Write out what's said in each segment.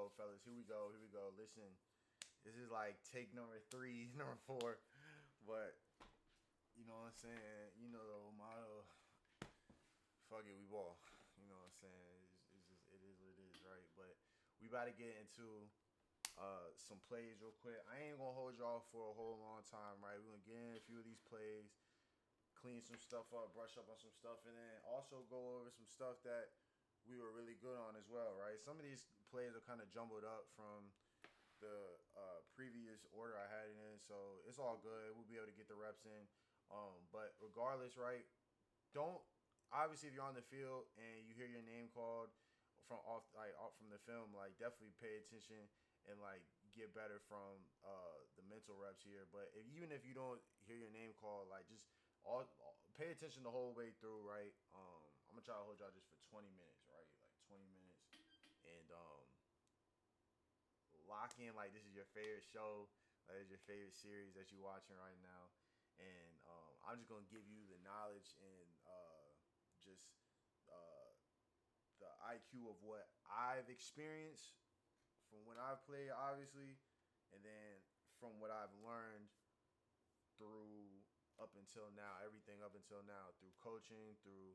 go, fellas. Here we go. Here we go. Listen, this is like take number 3, number 4, but you know what I'm saying. You know the old motto. Fuck it, we ball. You know what I'm saying. It's just it is what it is, right? But we about to get into some plays real quick. I ain't gonna hold y'all for a whole long time, right? We're gonna get in a few of these plays, clean some stuff up, brush up on some stuff, and then also go over some stuff that we were really good on as well, right? Some of these plays are kind of jumbled up from the previous order I had it in, so it's all good. We'll be able to get the reps in. But regardless, right? Don't obviously if you're on the field and you hear your name called off from the film, like definitely pay attention and like get better from the mental reps here. But even if you don't hear your name called, like just pay attention the whole way through, right? I'm gonna try to hold y'all just for 20 minutes, right? Like 20 minutes, and lock in like this is your favorite show, like this is your favorite series that you're watching right now, and I'm just gonna give you the knowledge and just uh, the IQ of what I've experienced from when I've played, obviously, and then from what I've learned through up until now, everything up until now, through coaching, through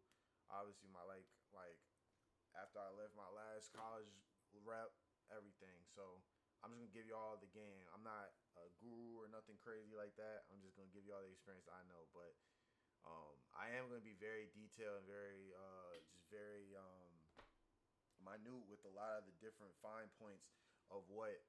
obviously my like after I left my last college rep, everything. So I'm just gonna give you all the game. I'm not a guru or nothing crazy like that. I'm just gonna give you all the experience that I know. But I am gonna be very detailed and very just very minute with a lot of the different fine points of what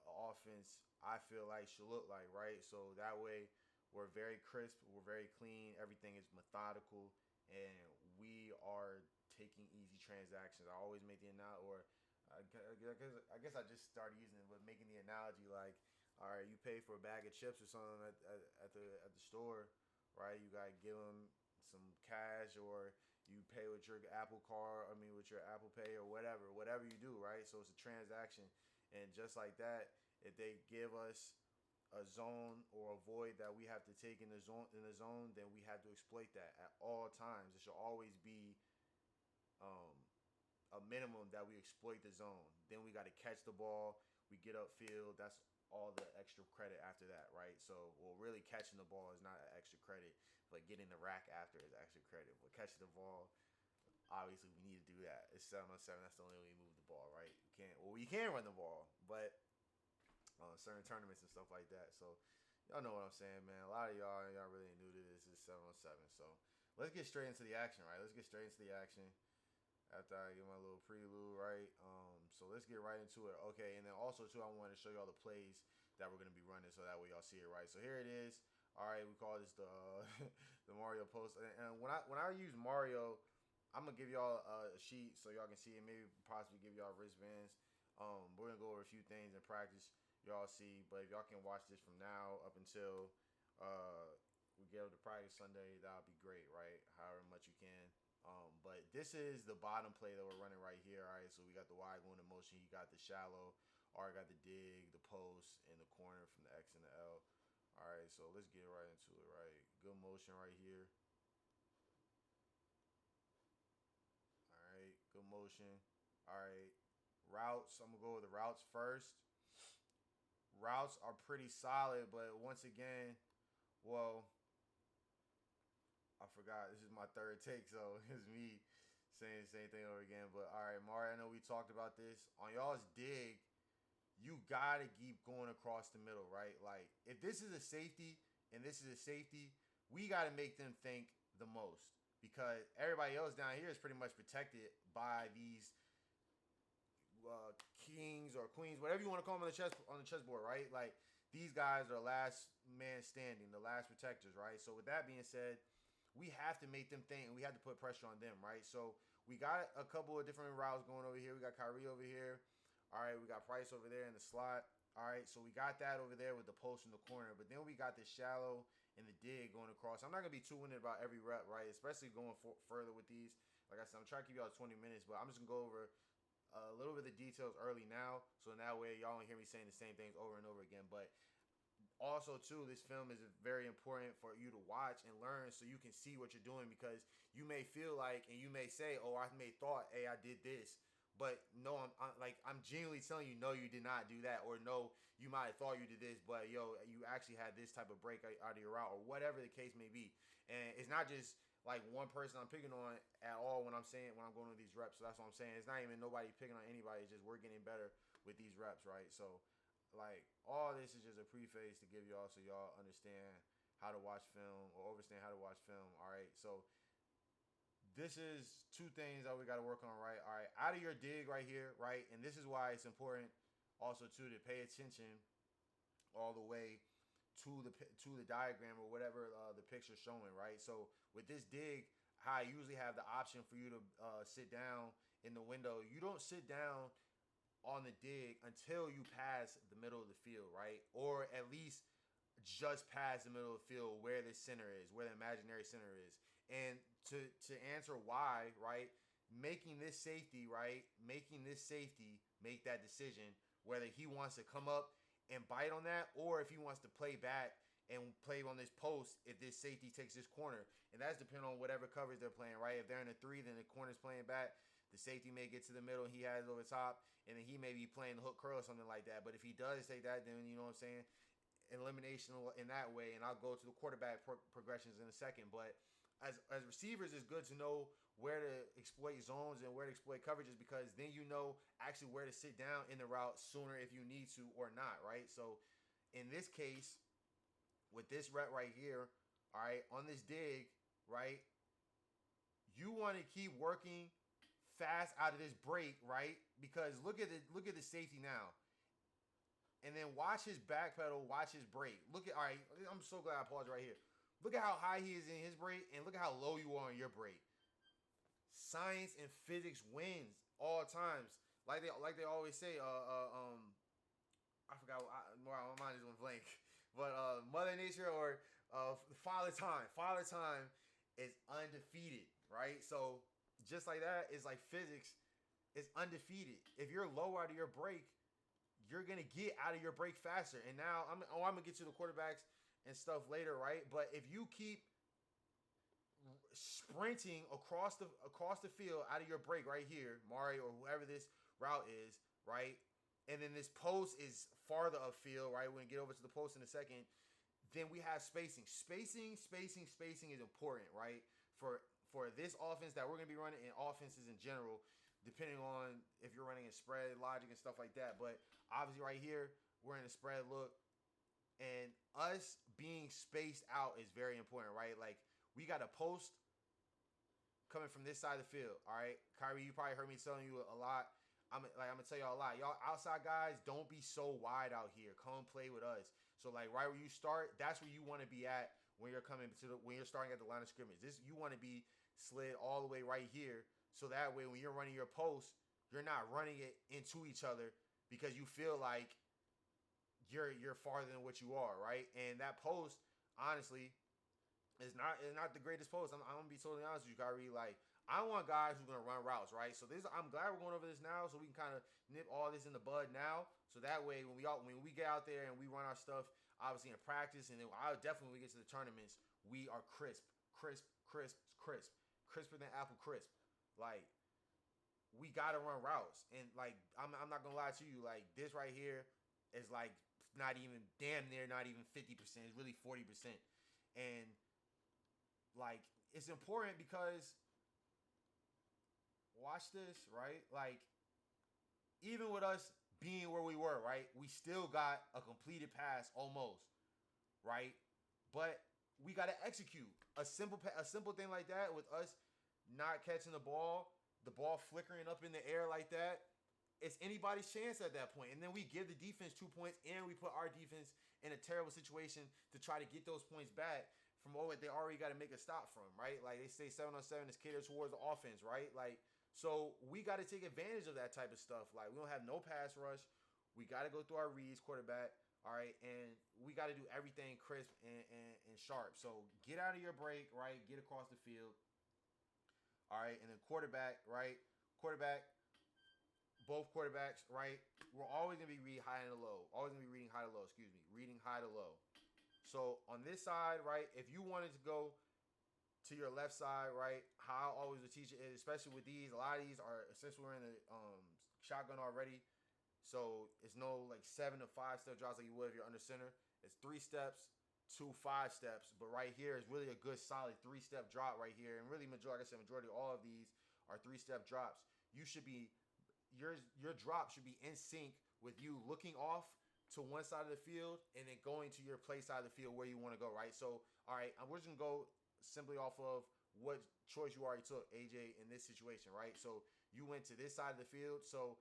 offense I feel like should look like, right? So that way we're very crisp, we're very clean, everything is methodical, and we are taking easy transactions. I always make the analogy, or I guess I just started using it, but making the analogy like, all right, you pay for a bag of chips or something at the store, right? You gotta give them some cash, or you pay with your Apple Card. I mean, with your Apple Pay or whatever you do, right? So it's a transaction, and just like that, if they give us a zone or a void that we have to take in the zone, then we have to exploit that at all times. It should always be a minimum that we exploit the zone. Then we got to catch the ball. We get upfield. That's all the extra credit after that, right? So, well, really catching the ball is not extra credit, but getting the rack after is extra credit. But catching the ball, obviously, we need to do that. It's 7-on-7. That's the only way we move the ball, right? We can run the ball, but certain tournaments and stuff like that. So, y'all know what I'm saying, man. A lot of y'all really new to this. Is 7-on-7. So, let's get straight into the action, right? Let's get straight into the action after I give my little prelude, right? So let's get right into it. Okay, and then also too, I wanted to show y'all the plays that we're gonna be running, so that way y'all see it, right? So here it is. All right, we call this the the Mario post. And when I use Mario, I'm gonna give y'all a sheet so y'all can see it. Maybe possibly give y'all wristbands. We're gonna go over a few things in practice. Y'all see, but if y'all can watch this from now up until we get up to practice Sunday, that'll be great, right? However much you can. But this is the bottom play that we're running right here. All right, so we got the wide going in motion. You got the shallow. Or got the dig, the post, and the corner from the X and the L. All right, so let's get right into it. Right, good motion right here. All right, good motion. All right, routes. I'm gonna go with the routes first. Routes are pretty solid, but once again, well, I forgot. This is my third take, so it's me saying the same thing over again. But all right, Mario, I know we talked about this. On y'all's dig, you gotta keep going across the middle, right? Like, if this is a safety and this is a safety, we gotta make them think the most, because everybody else down here is pretty much protected by these kings or queens, whatever you want to call them on the chessboard, right? Like, these guys are last man standing, the last protectors, right? So with that being said, we have to make them think, and we have to put pressure on them, right? So we got a couple of different routes going over here. We got Kyrie over here. All right, we got Price over there in the slot. All right, so we got that over there with the post in the corner. But then we got the shallow and the dig going across. I'm not going to be too winded about every rep, right? Especially going further with these. Like I said, I'm trying to keep y'all 20 minutes, but I'm just going to go over a little bit of the details early now. So in that way, y'all don't hear me saying the same things over and over again. But also, too, this film is very important for you to watch and learn so you can see what you're doing, because you may feel like, and you may say, oh, I may thought, hey, I did this. But no, I'm genuinely telling you, no, you did not do that, or no, you might have thought you did this, but yo, you actually had this type of break out of your route, or whatever the case may be. And it's not just like one person I'm picking on at all when I'm going with these reps. So that's what I'm saying. It's not even nobody picking on anybody. It's just we're getting better with these reps, right? So like all this is just a preface to give y'all so y'all understand how to watch film or understand how to watch film. All right, so this is two things that we got to work on, right? All right, out of your dig right here, right? And this is why it's important also too to pay attention all the way to the diagram or whatever the picture's showing, right? So with this dig, how I usually have the option for you to sit down in the window. You don't sit down on the dig until you pass the middle of the field, right? Or at least just past the middle of the field where the center is, where the imaginary center is. And to answer why, right, making this safety make that decision whether he wants to come up and bite on that, or if he wants to play back and play on this post if this safety takes this corner. And that's depending on whatever coverage they're playing, right? If they're in a 3, then the corner's playing back. The safety may get to the middle, he has it over the top, and then he may be playing the hook curl or something like that. But if he does take that, then you know what I'm saying? Elimination in that way, and I'll go to the quarterback progressions in a second. But as receivers, it's good to know where to exploit zones and where to exploit coverages, because then you know actually where to sit down in the route sooner if you need to or not, right? So in this case, with this rep right here, all right, on this dig, right, you want to keep working fast out of this break, right? Because look at the safety now. And then watch his backpedal, watch his break. All right, I'm so glad I paused right here. Look at how high he is in his break, and look at how low you are in your break. Science and physics wins all times. Like they always say, I forgot, my mind just went blank. But Mother Nature or Father Time is undefeated, right? So just like that, it's like physics is undefeated. If you're low out of your break, you're going to get out of your break faster. And now I'm going to get to the quarterbacks and stuff later, right? But if you keep sprinting across the field out of your break right here, Mari or whoever this route is, right? And then this post is farther upfield, right? We're going to get over to the post in a second. Then we have spacing. Spacing is important, right? For this offense that we're going to be running, and offenses in general, depending on if you're running a spread logic and stuff like that. But obviously right here, we're in a spread look. And us being spaced out is very important, right? Like, we got a post coming from this side of the field, all right? Kyrie, you probably heard me telling you a lot. I'm going to tell y'all a lot. Y'all outside guys, don't be so wide out here. Come play with us. So, like, right where you start, that's where you want to be at when you're when you're starting at the line of scrimmage. You want to be slid all the way right here. So that way, when you're running your post, you're not running it into each other because you feel like you're farther than what you are, right? And that post, honestly, is not the greatest post. I'm gonna be totally honest with you, Kyrie. Like, I want guys who's gonna run routes, right? So I'm glad we're going over this now, so we can kind of nip all this in the bud now. So that way, when we get out there and we run our stuff, obviously in practice, and then when we get to the tournaments, we are crisper than apple crisp. Like, we gotta run routes, and like I'm not gonna lie to you, like this right here is like not even 50%. It's really 40%, and like it's important because watch this, right? Like, even with us being where we were, right, we still got a completed pass almost, right? But we gotta execute a simple thing like that with us not catching the ball flickering up in the air like that. It's anybody's chance at that point. And then we give the defense 2 points, and we put our defense in a terrible situation to try to get those points back from what they already got to make a stop from, right? Like they say 7-on-7 is catered towards the offense, right? Like, so we got to take advantage of that type of stuff. Like, we don't have no pass rush. We got to go through our reads, quarterback, all right? And we got to do everything crisp and sharp. So get out of your break, right? Get across the field. All right, and then quarterback, right? Both quarterbacks, right? We're always going to be reading high and low. Reading high to low. So on this side, right, if you wanted to go to your left side, right? How I always would teach it, especially with these, a lot of these are, since we're in the shotgun already, so it's no like 7 to 5 step drops like you would if you're under center. It's 3 steps, 2 5 steps, but right here is really a good solid 3-step drop right here. And really, majority, like I said, majority of all of these are 3-step drops. You should be, your drop should be in sync with you looking off to one side of the field and then going to your play side of the field where you want to go, right? So, all right, we're just gonna go simply off of what choice you already took, AJ, in this situation, right? So you went to this side of the field. So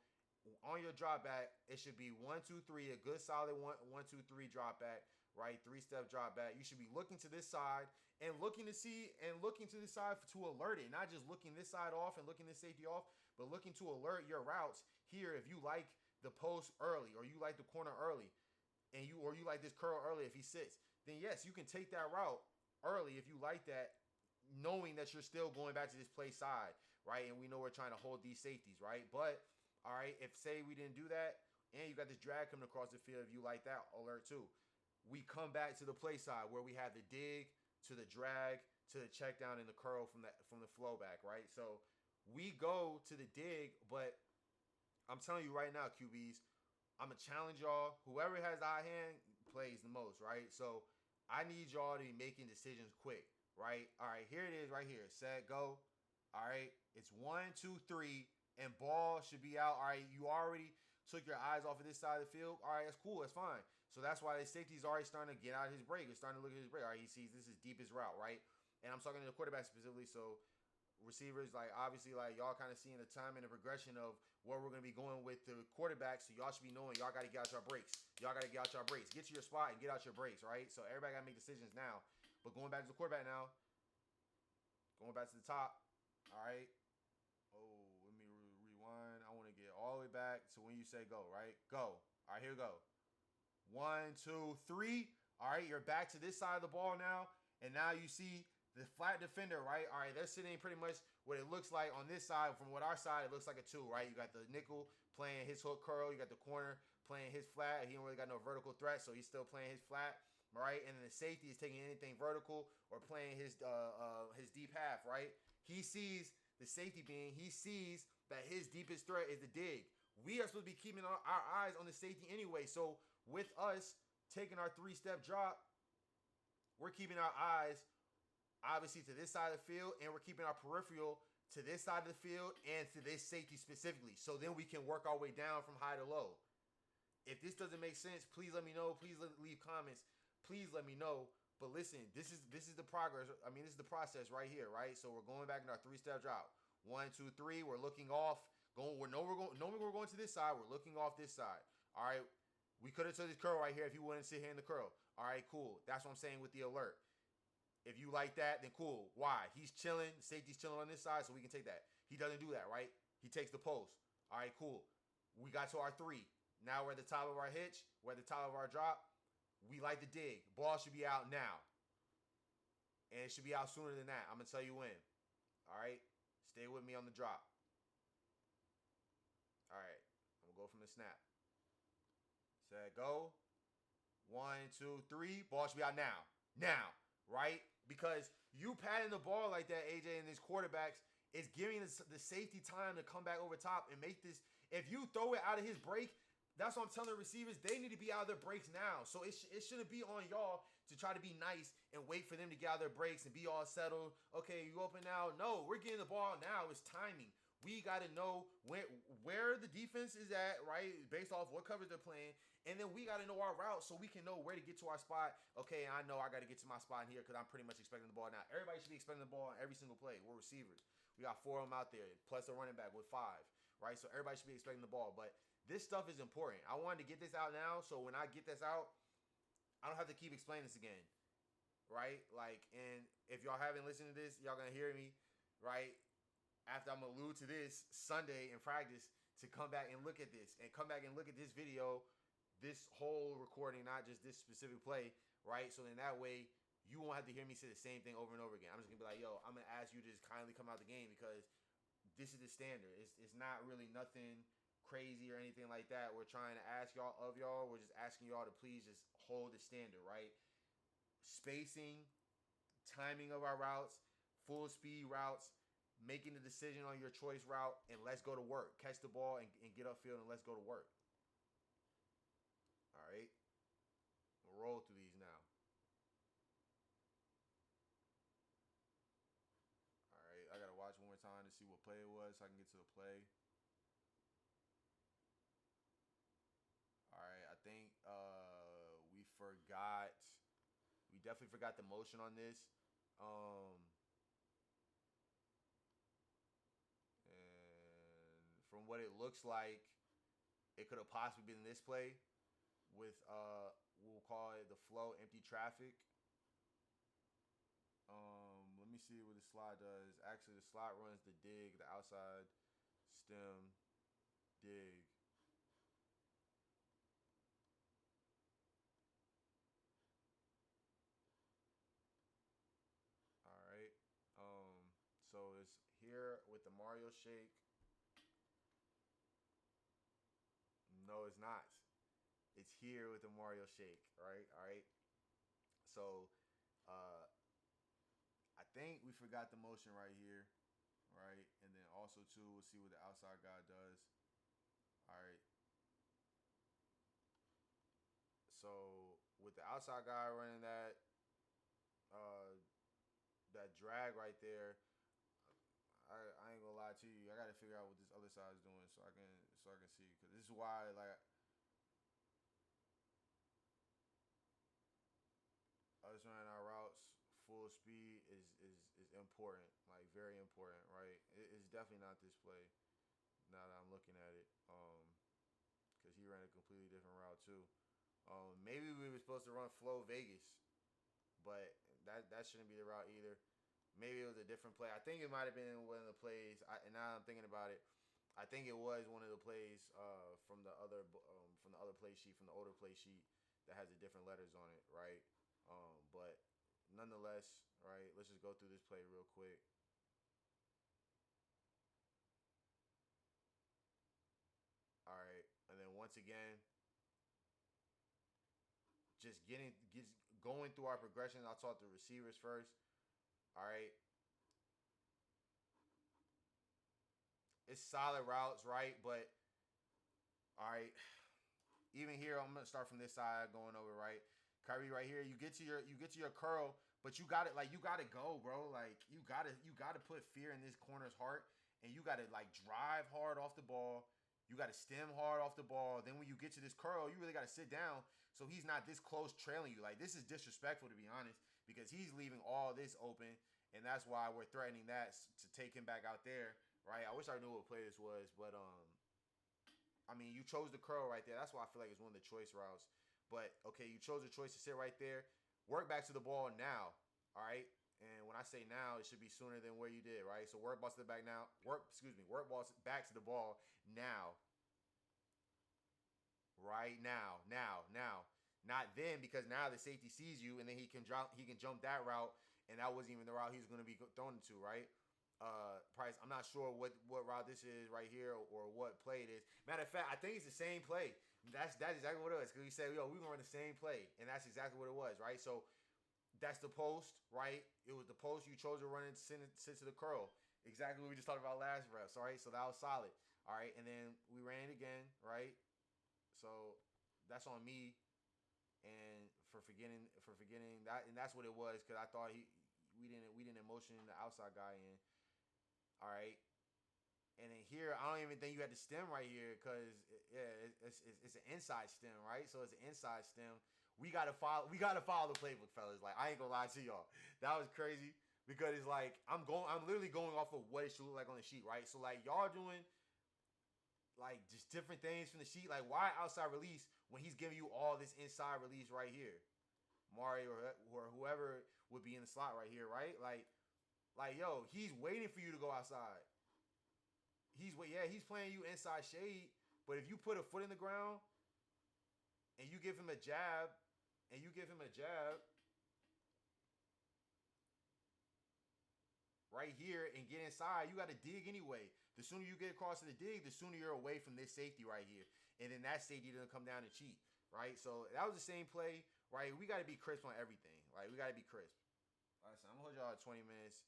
on your drop back, it should be 1, 2, 3, a good solid 1, 2, 3 drop back, right? 3-step drop back. You should be looking to this side and looking to this side to alert it, not just looking this side off and looking this safety off, but looking to alert your routes here. If you like the post early, or you like the corner early, and you like this curl early if he sits, then yes, you can take that route early if you like that, knowing that you're still going back to this play side, right? And we know we're trying to hold these safeties, right? But all right, if say we didn't do that, and you got this drag coming across the field, if you like that, alert too. We come back to the play side where we have the dig to the drag to the check down and the curl from the flow back, right? So we go to the dig, but I'm telling you right now, QBs, I'm going to challenge y'all. Whoever has the high hand plays the most, right? So I need y'all to be making decisions quick, right? All right, here it is right here. Set, go. All right, it's 1, 2, 3, and ball should be out. All right, you already took your eyes off of this side of the field. All right, that's cool. That's fine. So that's why the safety's already starting to get out of his break. He's starting to look at his break. All right, he sees this is deepest route, right? And I'm talking to the quarterback specifically, so receivers, like, obviously, like, y'all kind of seeing the time and the progression of where we're going to be going with the quarterback, so y'all should be knowing y'all got to get out your breaks. Y'all got to get out your breaks. Get to your spot and get out your breaks, right? So everybody got to make decisions now. But going back to the quarterback now, going back to the top, all right? Oh, let me rewind. I want to get all the way back to when you say go, right? Go. All right, here we go. 1, 2, 3. All right, you're back to this side of the ball now, and now you see the flat defender, right? All right, they're sitting pretty much what it looks like on this side. From what our side, it looks like a 2, right? You got the nickel playing his hook curl. You got the corner playing his flat. He don't really got no vertical threat, so he's still playing his flat, right? And then the safety is taking anything vertical or playing his deep half, right? He sees the safety being, he sees that his deepest threat is the dig. We are supposed to be keeping our eyes on the safety anyway. So with us taking our 3-step drop, we're keeping our eyes obviously to this side of the field, and we're keeping our peripheral to this side of the field and to this safety specifically. So then we can work our way down from high to low. If this doesn't make sense, please let me know. Please leave comments. Please let me know. But listen, this is the progress. I mean, this is the process right here, right? So we're going back in our 3-step drop. 1, 2, 3. We're looking off. We're going to this side. We're looking off this side. All right. We could have took this curl right here if you wouldn't sit here in the curl. All right, cool. That's what I'm saying with the alert. If you like that, then cool. Why? He's chilling. Safety's chilling on this side, so we can take that. He doesn't do that, right? He takes the post. All right, cool. We got to our 3. Now we're at the top of our hitch. We're at the top of our drop. We like the dig. Ball should be out now. And it should be out sooner than that. I'm going to tell you when. All right? Stay with me on the drop. All right. I'm going to go from the snap. Set, go. 1, 2, 3. Ball should be out now. Now. Right? Because you patting the ball like that, AJ, and these quarterbacks is giving the safety time to come back over top and make this. If you throw it out of his break, that's what I'm telling the receivers. They need to be out of their breaks now. So it shouldn't be on y'all to try to be nice and wait for them to get out of their breaks and be all settled. Okay, you open now. No, we're getting the ball now. It's timing. We got to know where the defense is at, right, based off what coverage they're playing. And then we got to know our route so we can know where to get to our spot. Okay, I know I got to get to my spot in here because I'm pretty much expecting the ball now. Everybody should be expecting the ball on every single play. We're receivers. We got 4 of them out there, plus a running back with 5, right? So everybody should be expecting the ball. But this stuff is important. I wanted to get this out now, so when I get this out, I don't have to keep explaining this again, right? Like, and if y'all haven't listened to this, y'all going to hear me, right? After I'm going to allude to this Sunday in practice to come back and look at this and come back and look at this video, this whole recording, not just this specific play, right? So then that way you won't have to hear me say the same thing over and over again. I'm just going to be like, yo, I'm going to ask you to just kindly come out the game because this is the standard. It's not really nothing crazy or anything like that. We're trying to ask y'all of y'all. We're just asking y'all to please just hold the standard, right? Spacing, timing of our routes, full speed routes, making the decision on your choice route, and let's go to work. Catch the ball and get upfield and let's go to work. All right. We'll roll through these now. All right. I got to watch one more time to see what play it was so I can get to the play. All right. I think we forgot. We definitely forgot the motion on this. And from what it looks like, it could have possibly been this play with we'll call it the flow empty traffic. Let me see what the slot does. Actually, the slot runs the dig, the outside stem dig. All right. So it's here with the Mario shake. No, it's not. It's here with the Mario shake, right? All right. So, I think we forgot the motion right here, right? And then also too, we'll see what the outside guy does. All right. So with the outside guy running that drag right there, I ain't gonna lie to you. I gotta figure out what this other side is doing so I can see, because this is why like us running our routes full speed is important, like very important, right? It's definitely not this play. Now that I'm looking at it, because he ran a completely different route too. Maybe we were supposed to run flow Vegas, but that shouldn't be the route either. Maybe it was a different play. I think it might have been one of the plays. And now I'm thinking about it, I think it was one of the plays from the other play sheet, from the older play sheet that has the different letters on it, right? But nonetheless, right? Let's just go through this play real quick. All right, and then once again, just going through our progression. I'll talk to receivers first. All right, it's solid routes, right? But all right, even here, I'm gonna start from this side, going over right. Kyrie right here, you get to your curl, but you gotta go, bro. Like you gotta put fear in this corner's heart, and you gotta like drive hard off the ball. You gotta stem hard off the ball. Then when you get to this curl, you really gotta sit down so he's not this close trailing you. Like this is disrespectful, to be honest, because he's leaving all this open, and that's why we're threatening that to take him back out there, right? I wish I knew what play this was, but I mean, you chose the curl right there. That's why I feel like it's one of the choice routes. But, okay, you chose a choice to sit right there. Work back to the ball now, all right? And when I say now, it should be sooner than where you did, right? So work ball to the back now. Work ball back to the ball now. Right now. Not then, because now the safety sees you and then he can jump that route, and that wasn't even the route he was going to be thrown into, right? Price, I'm not sure what route this is right here or what play it is. Matter of fact, I think it's the same play. That's exactly what it was, because he said, yo, we're gonna run the same play, and that's exactly what it was, right? So that's the post, right? It was the post you chose to run and send to the curl. Exactly what we just talked about last reps, all right? So that was solid, all right? And then we ran it again, right? So that's on me, and for forgetting that, and that's what it was, because I thought we didn't motion the outside guy in. All right, and then here I don't even think you had to stem right here, because it's an inside stem, right? So it's an inside stem. We gotta follow the playbook, fellas. Like I ain't gonna lie to y'all, that was crazy, because it's like I'm literally going off of what it should look like on the sheet, right? So like y'all doing like just different things from the sheet. Like why outside release when he's giving you all this inside release right here? Mario or whoever would be in the slot right here, right? Like, yo, he's waiting for you to go outside. He's playing you inside shade, but if you put a foot in the ground and you give him a jab, right here and get inside, you got to dig anyway. The sooner you get across to the dig, the sooner you're away from this safety right here. And then that safety doesn't come down and cheat, right? So that was the same play, right? We got to be crisp on everything. Like, we got to be crisp. All right, so I'm going to hold y'all at 20 minutes.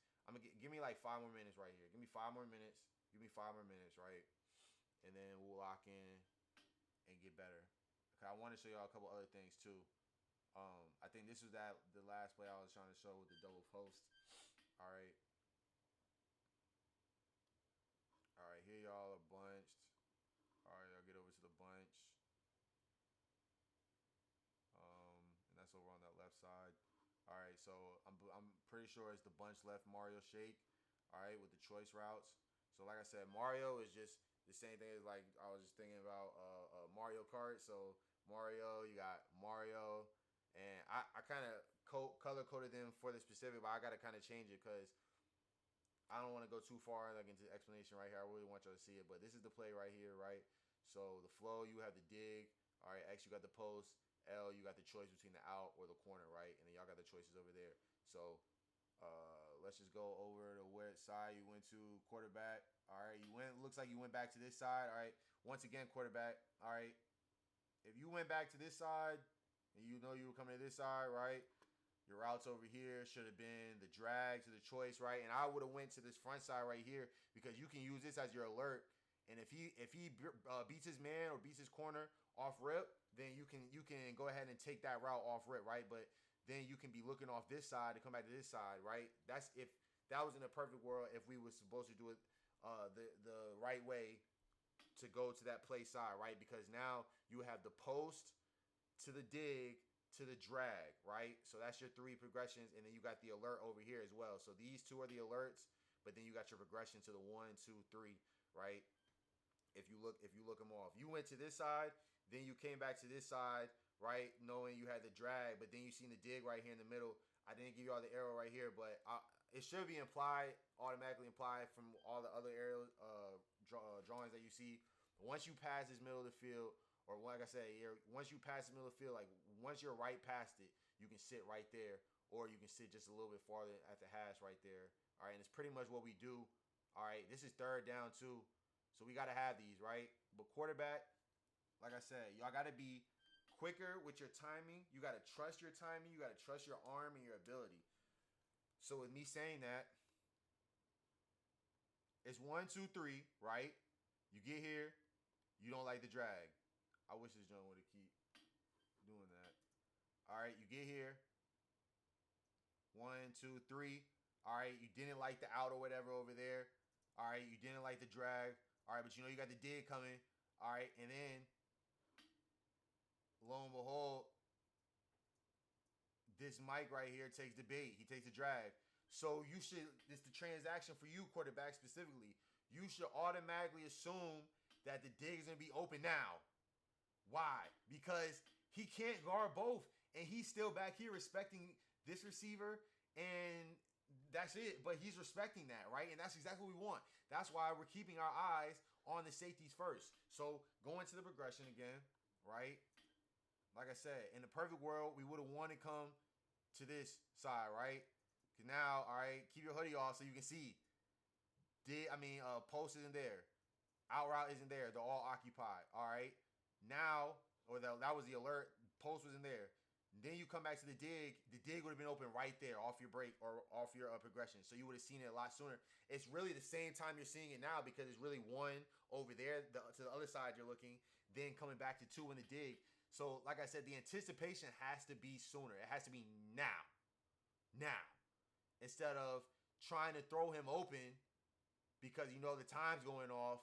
give me like 5 more minutes right here. Give me 5 more minutes. Give me 5 more minutes, right? And then we'll lock in and get better. Okay, I want to show y'all a couple other things too. I think this was the last play I was trying to show with the double post. All right. All right, here y'all are bunched. All right, I'll get over to the bunch. And that's over on that left side. All right, so I'm pretty sure it's the bunch left Mario shake. All right, with the choice routes. So like I said, Mario is just the same thing as like I was just thinking about Mario Kart. So Mario, you got Mario, and I kind of color coded them for the specific, but I got to kind of change it because I don't want to go too far like into the explanation right here. I really want y'all to see it, but this is the play right here, right? So the flow, you have the dig. All right, X, you got the post. L, you got the choice between the out or the corner, right? And then y'all got the choices over there. So let's just go over to where side you went to, quarterback. All right, you went. Looks like you went back to this side. All right, once again, quarterback. All right, if you went back to this side and you know you were coming to this side, right? Your routes over here should have been the drag to the choice, right? And I would have went to this front side right here because you can use this as your alert. And if he beats his man or beats his corner off rip, then you can go ahead and take that route off rip, right? But then you can be looking off this side to come back to this side, right? That's if that was in a perfect world if we were supposed to do it the right way to go to that play side, right? Because now you have the post to the dig to the drag, right? So that's your 3 progressions, and then you got the alert over here as well. So these 2 are the alerts, but then you got your progression to the 1, 2, 3, right? If you look them off, you went to this side. Then you came back to this side, right, knowing you had the drag, but then you seen the dig right here in the middle. I didn't give you all the arrow right here, but it should be automatically implied from all the other arrow drawings that you see. Once you pass this middle of the field, or like I said, once you pass the middle of the field, like once you're right past it, you can sit right there, or you can sit just a little bit farther at the hash right there. All right, and it's pretty much what we do. All right, this is 3rd down too, so we got to have these, right? But quarterback, like I said, y'all got to be quicker with your timing. You got to trust your timing. You got to trust your arm and your ability. So with me saying that, it's 1, 2, 3, right? You get here, you don't like the drag. I wish this joint would have keep doing that. All right, you get here, 1, 2, 3. All right, you didn't like the out or whatever over there. All right, you didn't like the drag. All right, but you know you got the dig coming. All right, and then lo and behold, this Mike right here takes the bait. He takes the drag. So you should, this the transaction for you, quarterback specifically. You should automatically assume that the dig is going to be open now. Why? Because he can't guard both. And he's still back here respecting this receiver. And that's it. But he's respecting that, right? And that's exactly what we want. That's why we're keeping our eyes on the safeties first. So going to the progression again, right? Like I said, in the perfect world, we would have wanted to come to this side, right? Because now, all right, keep your hoodie off so you can see. Post isn't there. Out route isn't there. They're all occupied, all right? Now, that was the alert. Post wasn't there. Then you come back to the dig. The dig would have been open right there off your break or off your progression. So you would have seen it a lot sooner. It's really the same time you're seeing it now because it's really 1 over there to the other side you're looking, then coming back to 2 in the dig. So, like I said, the anticipation has to be sooner. It has to be now. Now. Instead of trying to throw him open because you know the time's going off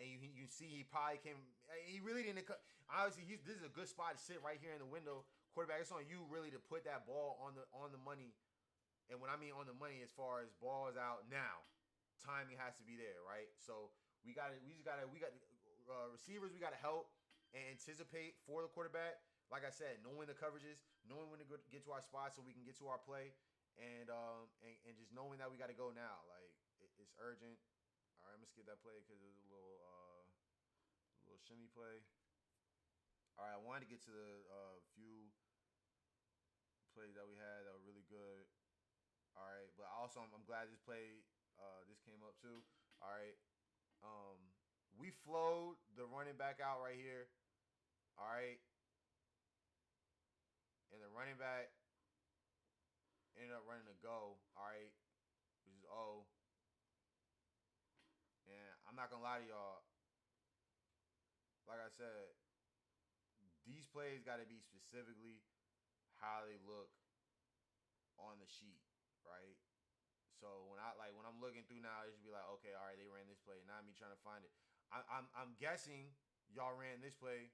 and you see he probably came. He really didn't. Obviously, this is a good spot to sit right here in the window. Quarterback, it's on you really to put that ball on the money. And when I mean on the money, as far as balls out now, timing has to be there, right? So we got receivers. We got to help and anticipate for the quarterback. Like I said, knowing the coverages, knowing when to get to our spot so we can get to our play, and just knowing that we got to go now. Like it's urgent. All right, I'm gonna skip that play because it was a little shimmy play. All right, I wanted to get to the few plays that we had that were really good. All right, but also I'm glad this came up too. All right, we flowed the running back out right here. All right, and the running back ended up running a go. All right, which is O. And I'm not gonna lie to y'all. Like I said, these plays got to be specifically how they look on the sheet, right? So when I'm looking through now, it should be like, okay, all right, they ran this play. Not me trying to find it. I'm guessing y'all ran this play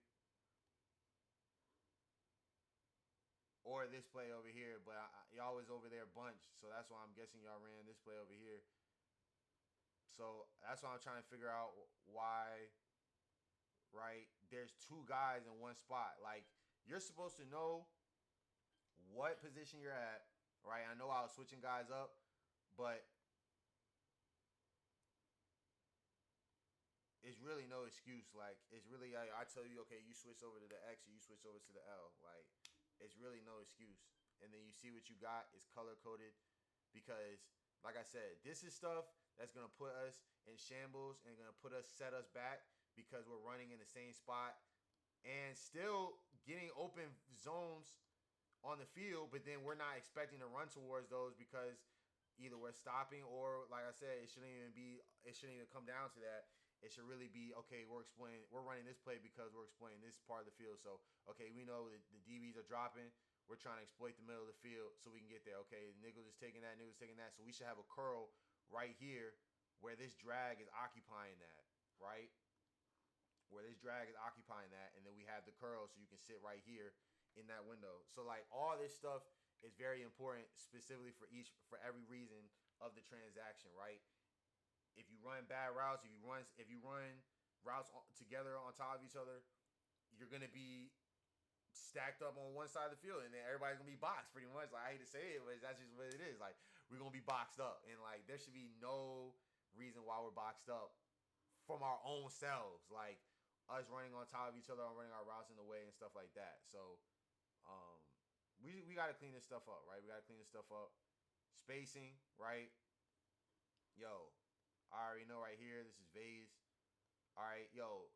or this play over here, but y'all was over there bunch, so that's why I'm guessing y'all ran this play over here. So that's why I'm trying to figure out why. Right, there's two guys in one spot. Like, you're supposed to know what position you're at, right? I know I was switching guys up, but it's really no excuse. Like, it's really, I tell you, okay, you switch over to the X or you switch over to the L. Like, it's really no excuse. And then you see what you got. It's color coded because, like I said, this is stuff that's gonna put us in shambles and gonna set us back because we're running in the same spot and still getting open zones on the field, but then we're not expecting to run towards those because either we're stopping or, like I said, it shouldn't even come down to that. It should really be, okay, we're running this play because we're exploiting this part of the field. So, okay, we know that the DBs are dropping. We're trying to exploit the middle of the field so we can get there. Okay, Nichols is taking that. So we should have a curl right here where this drag is occupying that, right? Where this drag is occupying that, and then we have the curl so you can sit right here in that window. So, like, all this stuff is very important specifically for every reason of the transaction, right? If you run bad routes, if you run routes together on top of each other, you're gonna be stacked up on one side of the field, and then everybody's gonna be boxed pretty much. Like, I hate to say it, but that's just what it is. Like, we're gonna be boxed up, and like there should be no reason why we're boxed up from our own selves. Like, us running on top of each other, or running our routes in the way and stuff like that. So, we got to clean this stuff up, right? We got to clean this stuff up. Spacing, right? Yo, I already know right here. This is Vase. All right, yo,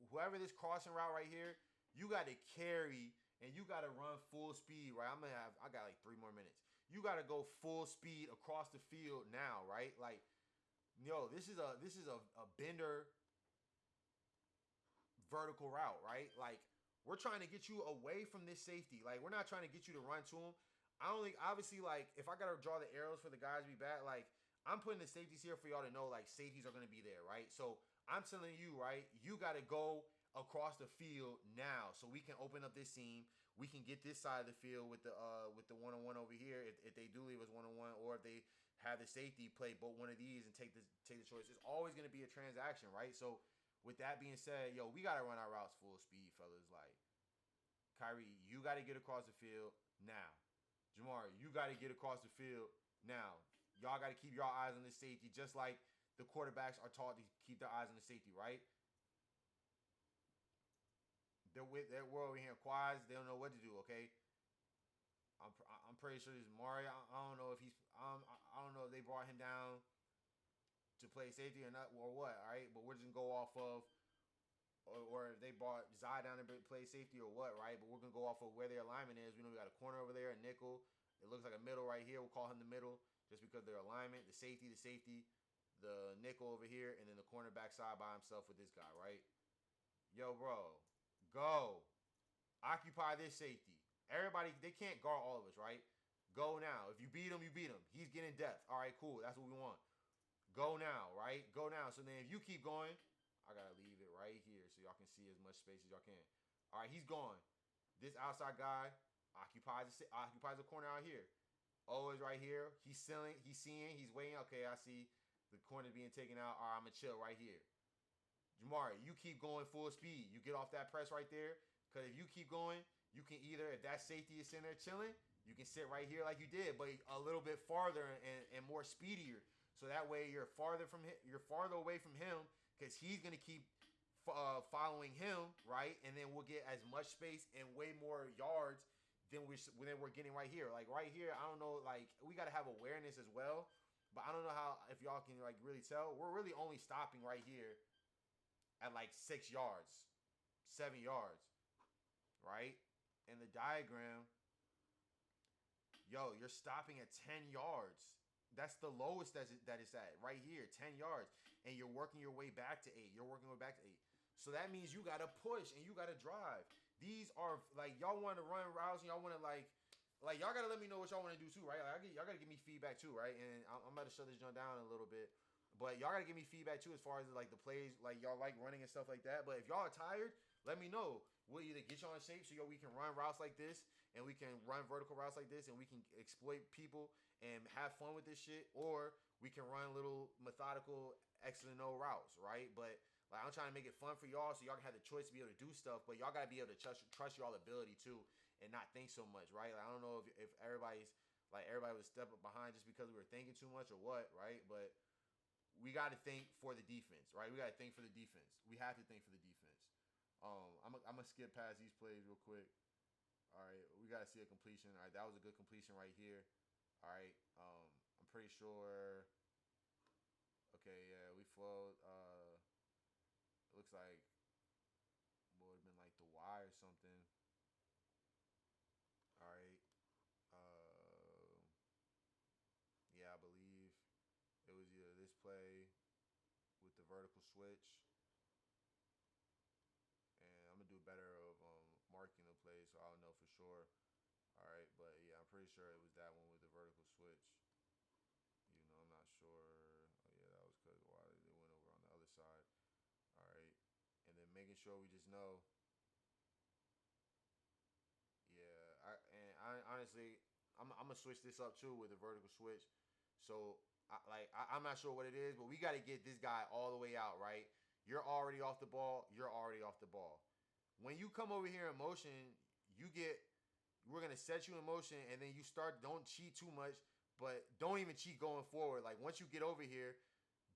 whoever this crossing route right here, you got to carry and you got to run full speed, right? I got like 3 more minutes. You got to go full speed across the field now, right? Like, yo, this is a bender vertical route, right? Like, we're trying to get you away from this safety. Like, we're not trying to get you to run to him. I don't think, obviously, like, if I got to draw the arrows for the guys to be back, like, I'm putting the safeties here for y'all to know, like, safeties are going to be there, right? So I'm telling you, right, you got to go across the field now so we can open up this seam. We can get this side of the field with the one-on-one over here if they do leave us one-on-one, or if they have the safety play but one of these and take the choice. It's always going to be a transaction, right? So with that being said, yo, we got to run our routes full speed, fellas. Like, Kyrie, you got to get across the field now. Jamar, you got to get across the field now. Y'all got to keep your eyes on the safety, just like the quarterbacks are taught to keep their eyes on the safety, right? We're over here in quads. They don't know what to do, okay? I'm pretty sure this is Mario. I don't know if I don't know if they brought him down to play safety or not, or what, all right? But we're just going to go off of, or if they brought Zai down to play safety or what, right? But we're going to go off of where their alignment is. We know we got a corner over there, a nickel. It looks like a middle right here. We'll call him the middle just because their alignment, the safety, the nickel over here, and then the cornerback side by himself with this guy, right? Yo, bro, go. Occupy this safety. Everybody, they can't guard all of us, right? Go now. If you beat him, you beat him. He's getting depth. All right, cool. That's what we want. Go now, right? Go now. So then if you keep going, I got to leave it right here so y'all can see as much space as y'all can. All right, he's gone. This outside guy occupies the corner out here. O is right here. He's seeing, he's waiting. Okay, I see the corner being taken out. All right, I'm going to chill right here. Jamari, you keep going full speed. You get off that press right there, because if you keep going, you can either, if that safety is in there chilling, you can sit right here like you did, but a little bit farther and more speedier. So that way you're farther away from him, because he's going to keep following him, right? And then we'll get as much space and way more yards than we're getting right here. Like right here, I don't know, like we got to have awareness as well, but I don't know how, if y'all can like really tell, we're really only stopping right here at like 6 yards, 7 yards, right? In the diagram, yo, you're stopping at 10 yards. That's the lowest that it's at right here, 10 yards, and you're working your way back to 8. You're working your way back to 8. So that means you gotta push and you gotta drive. These are like y'all want to run routes and y'all want to like y'all gotta let me know what y'all want to do too, right? Like y'all gotta give me feedback too, right? And I'm about to shut this joint down a little bit, but y'all gotta give me feedback too as far as like the plays, like y'all like running and stuff like that. But if y'all are tired, let me know. We'll either get y'all in shape so we can run routes like this and we can run vertical routes like this and we can exploit people and have fun with this shit, or we can run little methodical X and O routes, right? But like I'm trying to make it fun for y'all so y'all can have the choice to be able to do stuff, but y'all gotta be able to trust y'all ability too and not think so much, right? Like I don't know if everybody would step up behind just because we were thinking too much or what, right? But we got to think for the defense, right? We got to think for the defense. We have to think for the defense. I'm gonna skip past these plays real quick. All right, we got to see a completion. All right, that was a good completion right here. All right, I'm pretty sure. Okay, yeah, we flowed. It looks like what would have been like the Y or something. All right. Yeah, I believe it was either this play with the vertical switch, and I'm gonna do better of marking the play so I'll know for sure. All right, but yeah, I'm pretty sure it was that one with the vertical switch. Even though I'm not sure. Oh yeah, that was because why they went over on the other side. All right, and then making sure we just know. Yeah, I honestly, I'm gonna switch this up too with the vertical switch. So I'm not sure what it is, but we got to get this guy all the way out, right? You're already off the ball. You're already off the ball. When you come over here in motion, we're gonna set you in motion, and then you start. Don't cheat too much, but don't even cheat going forward. Like once you get over here,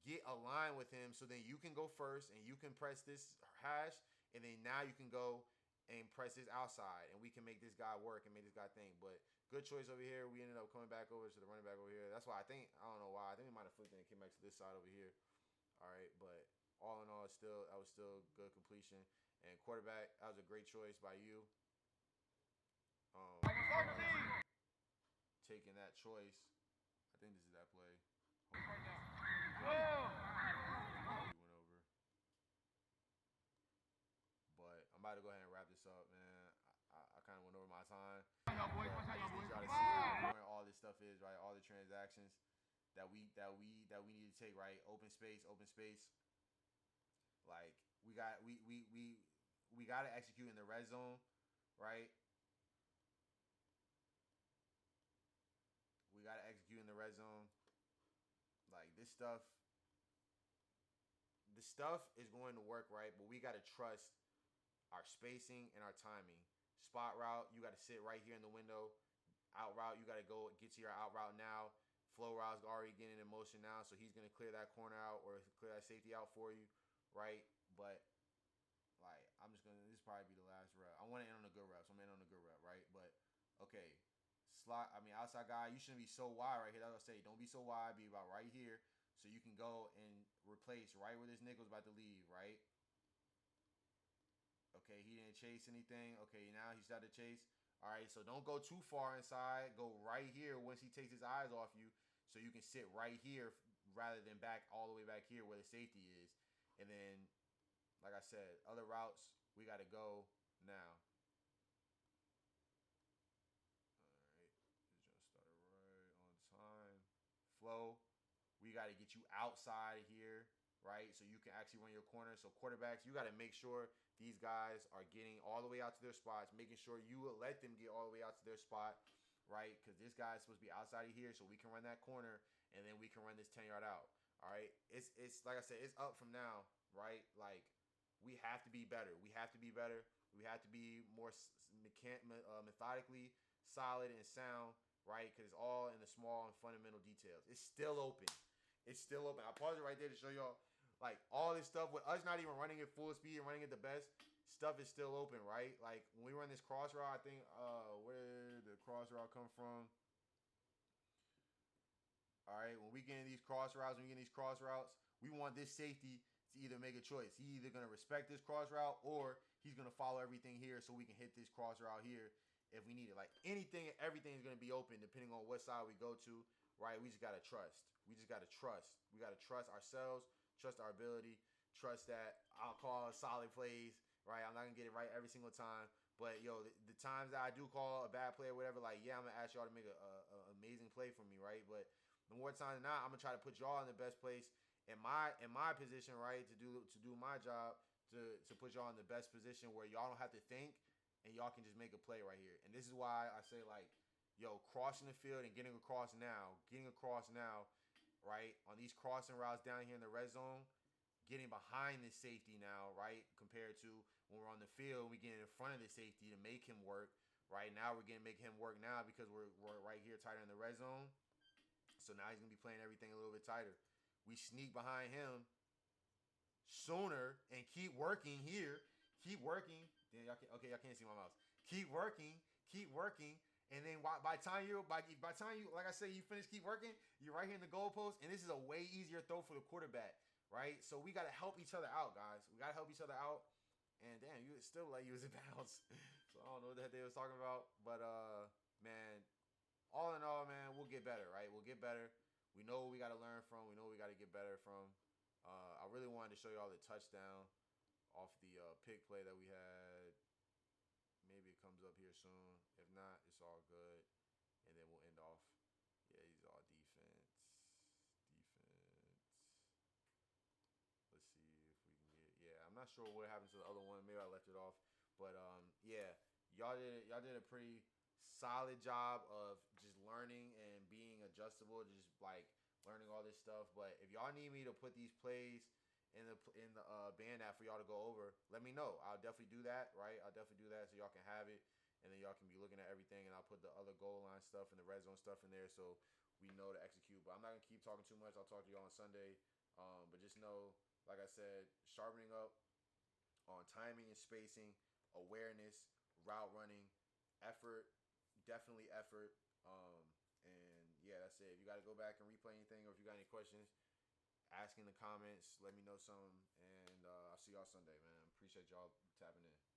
get aligned with him, so then you can go first, and you can press this hash, and then now you can go and press this outside, and we can make this guy work and make this guy think. But good choice over here. We ended up coming back over to the running back over here. That's why I don't know why. I think we might have flipped it and came back to this side over here. All right, but all in all, that was still good completion. And quarterback, that was a great choice by you. Taking that choice. I think this is that play. We went over. But I'm about to go ahead and wrap this up, man. I kind of went over my time. I just need y'all to see how important all this stuff is, right? All the transactions that we need to take, right? Open space. Like we got to execute in the red zone, right? We got to execute in the red zone. Like this stuff is going to work, right? But we got to trust our spacing and our timing. Spot route, you got to sit right here in the window. Out route, you got to go get to your out route now. Flow route's already getting in motion now, so he's going to clear that corner out or clear that safety out for you, right? But like this is probably be the last rep. I want to end on a good rep, so I'm going to end on a good rep, right? But okay, outside guy, you shouldn't be so wide right here. That's what I say. Don't be so wide. Be about right here, so you can go and replace right where this nickel's about to leave, right? Okay, he didn't chase anything. Okay, now he started to chase. All right, so don't go too far inside. Go right here once he takes his eyes off you, so you can sit right here rather than back all the way back here where the safety is. And then, like I said, other routes, we got to go now. All right, this just started right on time. Flow, we got to get you outside here, right? So you can actually run your corner. So quarterbacks, you got to make sure these guys are getting all the way out to their spots, making sure you will let them get all the way out to their spot, right? Because this guy is supposed to be outside of here, so we can run that corner, and then we can run this 10-yard out, all right? It's like I said, it's up from now, right? Like, we have to be better. We have to be better. We have to be more methodically solid and sound, right? Because it's all in the small and fundamental details. It's still open. It's still open. I paused it right there to show y'all. Like, all this stuff, with us not even running at full speed and running at the best, stuff is still open, right? Like, when we run this cross route, I think, where did the cross route come from? All right, when we get in these cross routes, we want this safety to either make a choice. He's either going to respect this cross route or he's going to follow everything here so we can hit this cross route here if we need it. Like, anything and everything is going to be open depending on what side we go to. right? We just gotta trust. We just gotta trust. We gotta trust ourselves, trust our ability, trust that I'll call solid plays, right? I'm not gonna get it right every single time. But yo, the times that I do call a bad play or whatever, like I'm gonna ask y'all to make a amazing play for me, right? But the more times than not, I'm gonna try to put y'all in the best place in my position, right? To do my job, to put y'all in the best position where y'all don't have to think and y'all can just make a play right here. And this is why I say like, yo, crossing the field and getting across now, right? On these crossing routes down here in the red zone, getting behind the safety now, right? Compared to when we're on the field, we get in front of the safety to make him work. Right now, we're getting make him work now because we're right here tighter in the red zone. So now he's gonna be playing everything a little bit tighter. We sneak behind him sooner and keep working here. Keep working. Then y'all can't see my mouse. Keep working. And then by time you like I said, you finish keep working, you're right here in the goalpost, and this is a way easier throw for the quarterback, right? So we gotta help each other out, guys. We gotta help each other out. And damn, you still like you was in bounds. So I don't know what that they was talking about. But man, all in all, man, we'll get better, right? We'll get better. We know what we gotta learn from. We know what we gotta get better from. I really wanted to show y'all the touchdown off the pick play that we had. Maybe it comes up here soon. If not, it's all good. And then we'll end off. Yeah, he's all defense. Let's see if we can get. Yeah, I'm not sure what happened to the other one. Maybe I left it off. But yeah, y'all did a pretty solid job of just learning and being adjustable, just like learning all this stuff. But if y'all need me to put these plays in the band app for y'all to go over, let me know. I'll definitely do that, right? I'll definitely do that so y'all can have it, and then y'all can be looking at everything, and I'll put the other goal line stuff and the red zone stuff in there so we know to execute. But I'm not gonna keep talking too much. I'll talk to y'all on Sunday. But just know, like I said, sharpening up on timing and spacing, awareness, route running, effort, definitely effort. And yeah, that's it. If you got to go back and replay anything, or if you got any questions, ask in the comments. Let me know something, and I'll see y'all Sunday, man. Appreciate y'all tapping in.